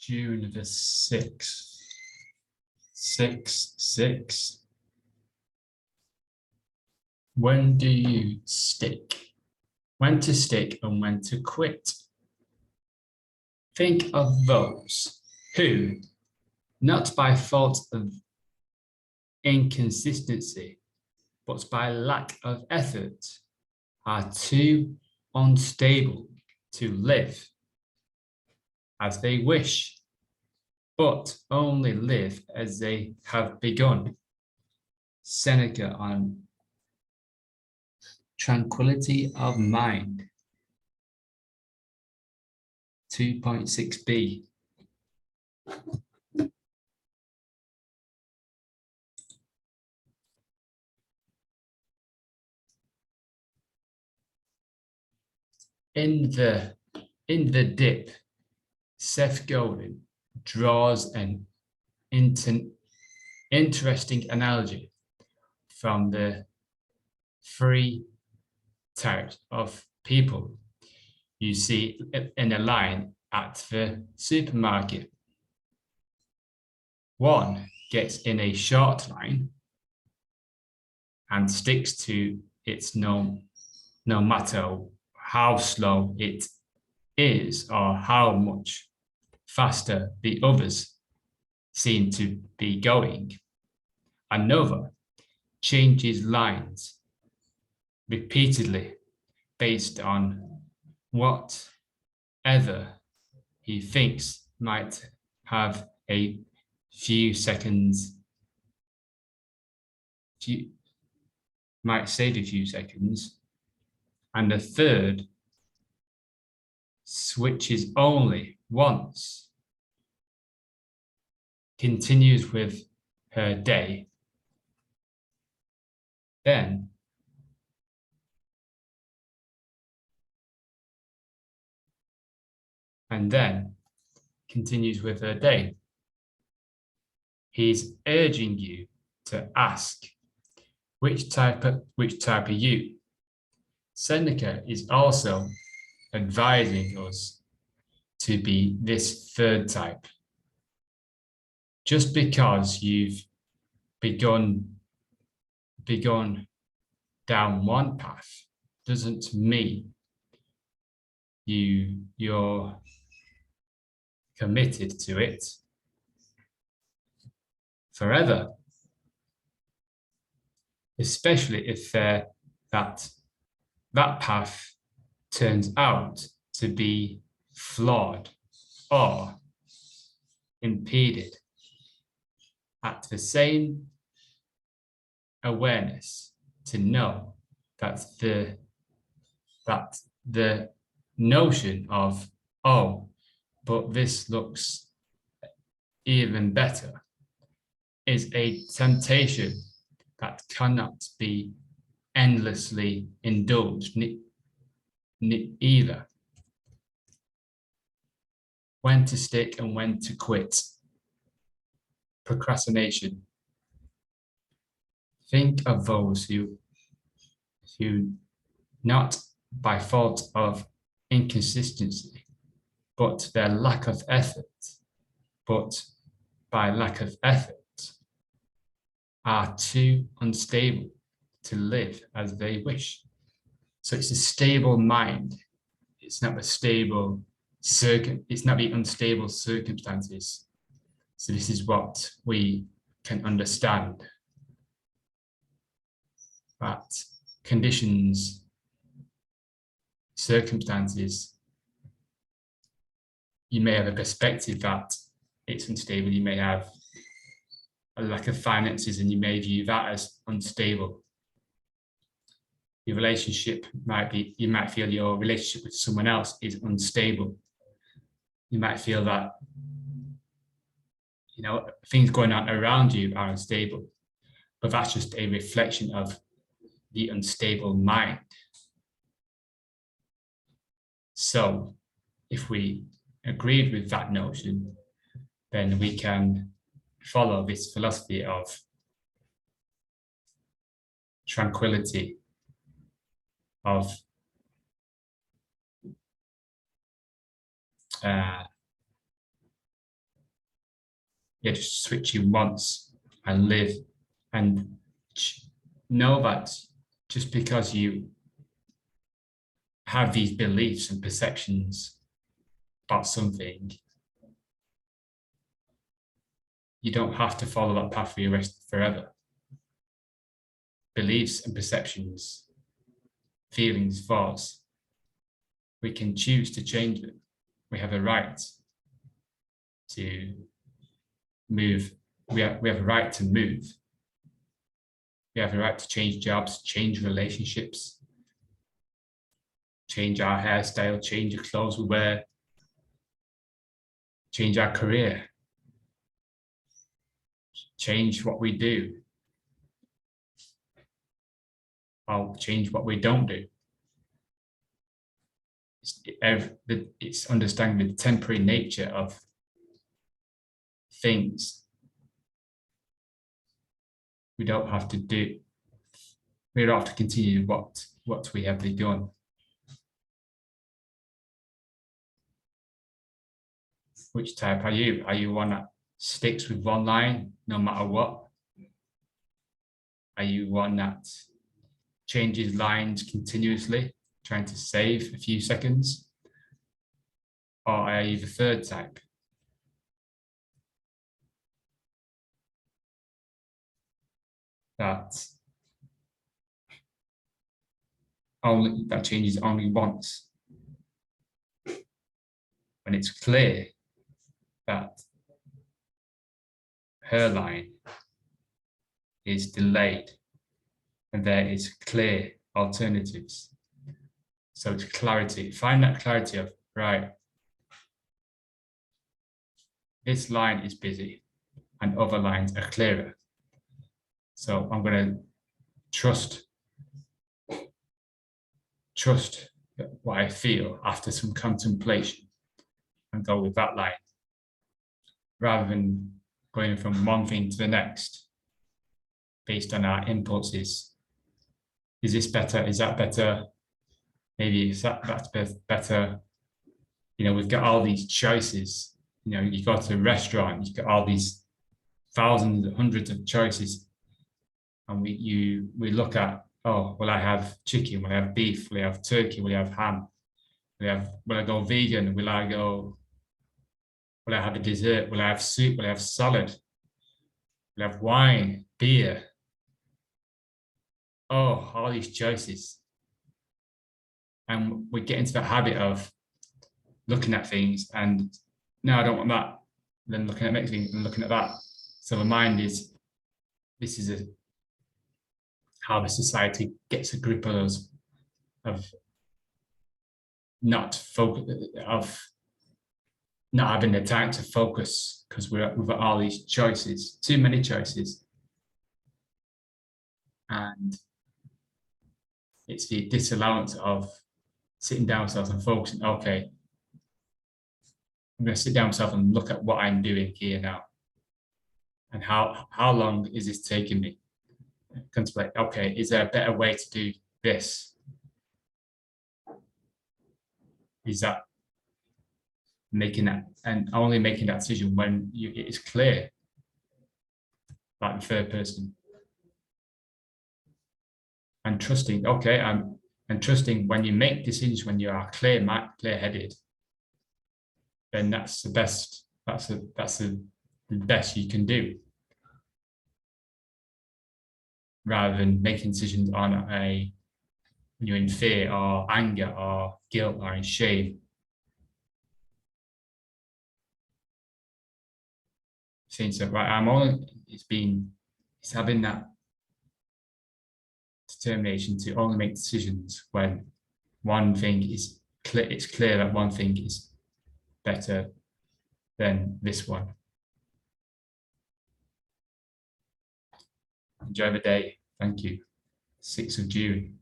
June the 6th. 6-6. When do you stick? When to stick and when to quit. Think of those who, not by fault of inconsistency, but by lack of effort, are too unstable to live as they wish, but only live as they have begun. Seneca on tranquility of mind. 2.6b. In the dip, Seth Godin draws an interesting analogy from the three types of people you see in a line at the supermarket. One gets in a short line and sticks to its no matter how slow it is or how much faster the others seem to be going. Another changes lines repeatedly based on whatever he thinks might have a few seconds, might save a few seconds, and the third switches only once, continues with her day, then continues with her day. He's urging you to ask, which type are you? Seneca is also advising us to be this third type. Just because you've begun down one path doesn't mean you're committed to it forever, especially if that path turns out to be flawed or impeded. At the same awareness to know that the notion of, oh, but this looks even better, is a temptation that cannot be endlessly indulged either. When to stick and when to quit. Procrastination. Think of those who not by fault of inconsistency, but their lack of effort, but by lack of effort, are too unstable to live as they wish. So it's a stable mind. It's not it's not the unstable circumstances. So this is what we can understand. That conditions, circumstances, you may have a perspective that it's unstable. You may have a lack of finances and you may view that as unstable. Your relationship you might feel your relationship with someone else is unstable. You might feel that, things going on around you are unstable, but that's just a reflection of the unstable mind. So if we agreed with that notion, then we can follow this philosophy of tranquility, of you're just switching once and live and know that just because you have these beliefs and perceptions about something, you don't have to follow that path for your rest forever. Beliefs and perceptions, feelings, thoughts, we can choose to change them. We have a right to move. We have a right to move. We have a right to change jobs, change relationships, change our hairstyle, change the clothes we wear, change our career, change what we do, or change what we don't do. It's understanding the temporary nature of things. We don't have to do, we don't have to continue what we have begun. Which type are you? Are you one that sticks with one line no matter what? Are you one that changes lines continuously, trying to save a few seconds? Or are you the third type? That changes only once. When it's clear that her line is delayed and there is clear alternatives. So it's clarity. Find that clarity of, right, this line is busy and other lines are clearer. So I'm going to trust what I feel after some contemplation and go with that line, rather than going from one thing to the next based on our impulses. Is this better? Is that better? Maybe that's better. You know, we've got all these choices. You know, you go to a restaurant, you've got all these thousands, hundreds of choices. And we look at, oh, will I have chicken? Will I have beef? Will I have turkey? Will I have ham? Will I go vegan? Will I have a dessert? Will I have soup? Will I have salad? Will I have wine, beer? Oh, all these choices. And we get into that habit of looking at things and, no, I don't want that. Then looking at the next thing and looking at that. So the mind is, this is how the society gets a grip of us, of not having the time to focus, because we've got all these choices, too many choices. And it's the disallowance of sitting down with ourselves and focusing, okay, I'm going to sit down with myself and look at what I'm doing here now. And how long is this taking me? Contemplate, okay, is there a better way to do this? Is that making that, and only making that decision when it is clear, like the third person. And trusting, okay, and trusting when you make decisions, when you are clear-headed, then that's the best, that's the best you can do. Rather than making decisions on when you're in fear or anger or guilt or in shame. Saying so, right, it's having that determination to only make decisions when one thing is clear, it's clear that one thing is better than this one. Enjoy the day. Thank you. 6th of June.